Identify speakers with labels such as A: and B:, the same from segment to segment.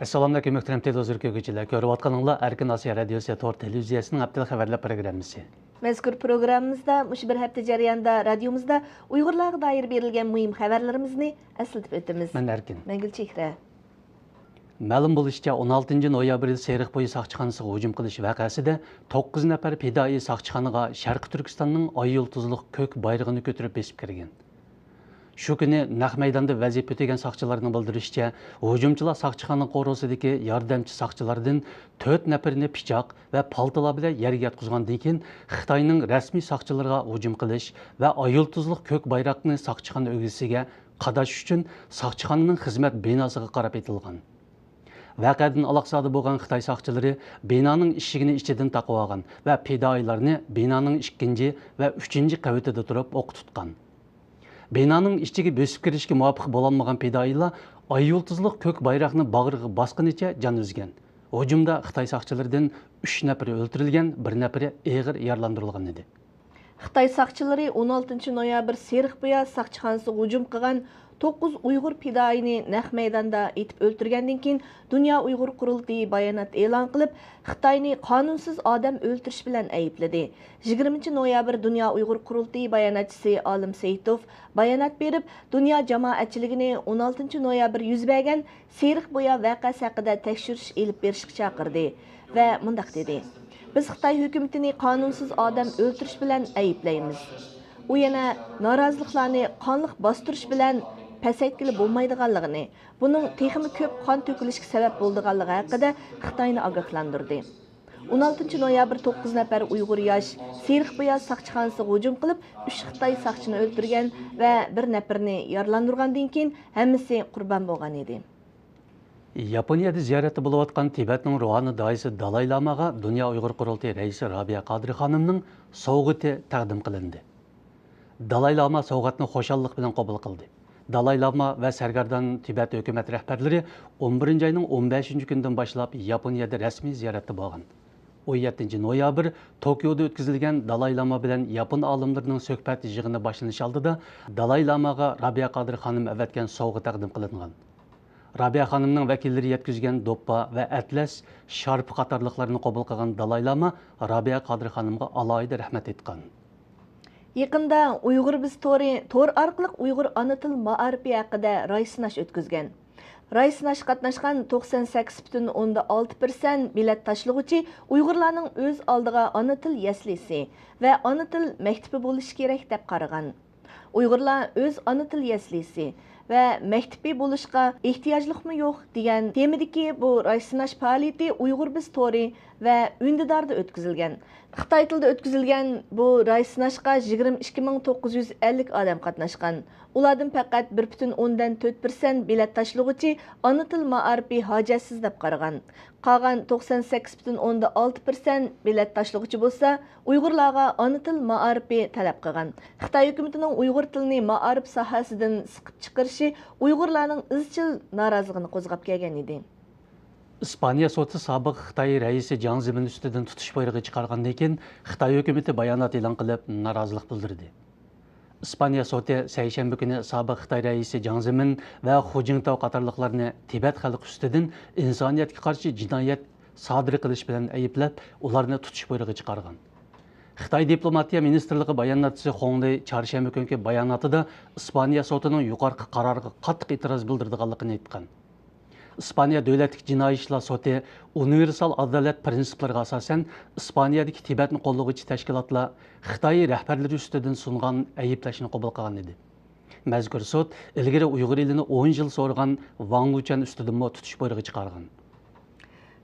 A: Assalamu alaykum muhtaram televizor ko'ruvchilar. Ko'rib atqaninglar Erkin Asiya Radiosi televiziyasining Heptilik Xewerler programmisi.
B: Mazkur programmamizda mush bir hafta jarayonida radiomizda Uyg'urlarga doir berilgan muhim xabarlarimizni eslatib o'tamiz.
A: Men Erkin.
B: Men Gulchehra.
A: Ma'lum bo'lishicha 16 noyabrda Seriq bo'yi saqchixonasiga hujum qilish vaqasida 9 nafar fidoi saqchixonaga Sharqi Turkistonning oy yulduzliq ko'k bayrog'ini ko'tarib besib kirgan. Shu kuni naq maydonda vazifa o'tagan saqchilarning bildirishicha, hujumchilar saqchixona qo'rosidagi yordamchi saqchilardan 4 nafarini pichoq va paltolar bilan yerga yotqizgandan keyin Xitoyning rasmiy saqchilarga hujum qilish va oy yulduzliq ko'k bayroqni saqchixona o'g'isiga qadash uchun saqchixonaning xizmat binosiga qarab etilgan. Vaqadan aloqasida bo'lgan Xitoy saqchilari binoning eshigini ichidan taqib olgan va fidoilarni binoning 2 va 3 qavatida turib o'q tutgan. Binoning ichiga bosib kirishga muvofiq bo'lolmagan fidoilar oy yulduzliq ko'k bayroqni bag'riga bosqanicha jon uzgan. Hujumda Xitoy saqchilaridan 3 nafari o'ldirilgan, 1 nafari og'ir yaralandirilgan edi.
B: Xitoy saqchilari 16 noyabr Seriq bo'yi saqchixonasiga hujum qilgan 9 Uyg'ur fidoini naq maydonda etib o'ldirgandan keyin Dunyo Uyg'ur qurultiyi bayonot e'lon qilib, Xitoyni qonunsiz odam o'ldirish bilan aybladi. 20 noyabr Dunyo Uyg'ur qurultiyi bayonotchisi Olim Seyitov bayonot berib, dunyo jamoatchiligini 16 noyabr yuz bergan Seriq bo'yi voqeasi haqida tekshirish elib berishga chaqirdi va mundaq dedi: "Biz Xitoy hukumatini qonunsiz odam o'ldirish bilan ayblaymiz. U yana noroziliklarni qonliq bostirish bilan pasaytkili bo'lmaydiganligini, buning texmi ko'p qon to'kilishga sabab bo'lganligi haqida Xitoyni ogohlantirdi." 16 noyabr 9 nafar Uyg'ur yosh Seriq bo'yi saqchixonasiga hujum qilib, 3 Xitoy saqchini o'ldirgan va 1 nafarini yaralandırgandan keyin hammasi qurbon bo'lgan edi.
A: Yaponiyada ziyoratda bo'layotgan Tibetning ruhoniy doisi Dalay Lamaga Dunyo Uyg'ur qurultiyi raisi Rabiya Qadri xonimning sovg'ati taqdim qilindi. Dalay Lama sovg'atni xushallik bilan qabul qildi. Dalay Lama va Sargardan Tibet hukumat rahbarlari 11 oyning 15 kunidan boshlab Yaponiyada rasmiy ziyoratda bo'lgan. 17 noyabr Tokioda o'tkazilgan Dalay Lama bilan Yapon olimlarining suhbat yig'ini boshlanish oldida Dalay Lamaga Rabiya Qadri xonim avatgan sovg'a taqdim qilingan. Rabiya xonimning vakillari yetkazgan do'ppa va atlas, sharp qatorliqlarni qabul qilgan Dalay Lama Rabiya Qadri xonimga alohida rahmat etgan.
B: Yaqında Uyg'ur biz tor orqali Uyg'ur ona til ma'arifi haqida raysinash o'tkazgan. Raysinash qatnashgan 98,6% bilet tashlag'uchi Uyg'urlarning o'z oldiga ona til yaslisi va ona til maktabi bo'lishi kerak deb qaragan. Uyg'urlar o'z ona til yaslisi va maktabi bo'lishga ehtiyojliqmi yo'q degan temadagi bu raysinash faoliyati Uyg'ur biz tori va Undidarda o'tkazilgan. Xitoy tilida o'tkazilgan bu raysinashga 22,950 odam qatnashgan. Ulardan faqat 1,4% bilet tashlag'uchi ona til ma'arifi hojatsiz deb qaragan. Qolgan 98,6% bilet tashlag'uchi bo'lsa, Uyg'urlarga ona til ma'arifi talab qilgan. Xitoy hukumatining Uyg'ur tilini ma'arif sohasidan siqib chiqarishi Uyg'urlarning izchil noroziligini qo'zg'ab kelgan edi.
A: İspaniya soti sobiq Xitoy raisi Jiang Zemin ustidan tutish buyrug'i chiqargandan keyin Xitoy hukumati bayonot e'lon qilib norozilik bildirdi. İspaniya soti seshanba kuni sobiq Xitoy raisi Jiang Zemin va Hu Jintao qatorliqlarni Tibet xalqi ustidan insoniyatga qarshi jinoyat sodir qilish bilan ayblab, ularni tutish buyrug'i chiqargan. Xitoy diplomatiya ministrligi bayonotchisi Xongli chorshanba kungi bayonotida Ispaniya sotining yuqorqi qaroriga qattiq e'tiroz bildirganligini aytgan. İspaniya Davlatlik Jinoiy ishlar soti universal adolat prinsiplariga asosan Ispaniyadagi Tibetni qo'llovchi tashkilotlar Xitoy rahbarlari ustidan sungan ayblashni qabul qilgan edi. Mazkur sot ilgari Uyg'ur elini 10 yil so'rgan Wang Luchan ustidan tutish buyrug'i chiqargan.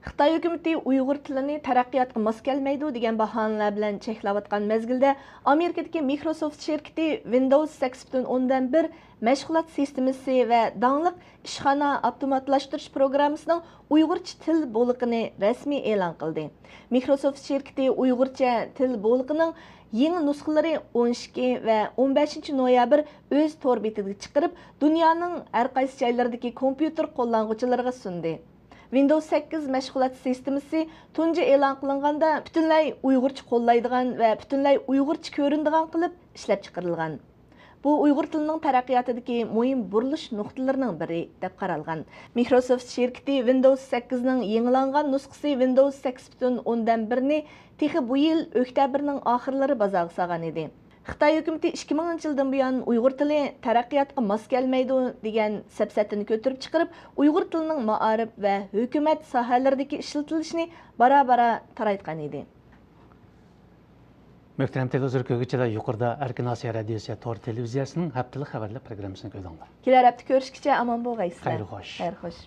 B: Xitoy hukumati Uyg'ur tilini taraqqiyotga mos kelmaydi degan bahonalar bilan cheklayotgan mezgilda Amerikadagi Microsoft shirkati Windows 8.10.1 mashg'ulot sistemasi va dangliq ishxona avtomatlashtirish programmasining Uyg'urcha til bo'liqini rasmiy e'lon qildi. Microsoft shirkati Uyg'urcha til bo'liqining yangi nusxalari 12 va 15 noyabr o'z tor betiga chiqarib, dunyoning har qaysi joylaridagi kompyuter qo'llanuvchilariga sundi. Windows 8 mashg'ulot sistemasi tunji e'lon qilinganda butunlay Uyg'urcha qo'llaydigan va butunlay Uyg'urcha ko'rinadigan qilib ishlab chiqarilgan. Bu Uyghur tilining taraqqiyotidagi muhim burilish nuqtalarining biri deb qaralgan. Microsoft şirketi Windows 8ning yangilangan nusxasi Windows 8.10 ni texi bu yil oktyabrning oxirlari bozorga solgan edi. Xitoy hukumati 2000-yildan buyon Uyghur tili taraqqiyotga mos kelmaydi degan sapsatini ko'tarib chiqarib, Uyghur tilining ma'arif va hukumat sohalaridagi ishlatilishini bara-bara taraytgan edi.
A: Möhtərəm televizor kögüçələr yuqorida Erkin Asiya Radiosi televiziyasının Heptilik Xewerler programmasını ko'rdinglar.
B: Kelar hafta ko'rishgacha omon bo'lg'aysizlar.
A: Xayr xo'sh.
B: Xayr xo'sh.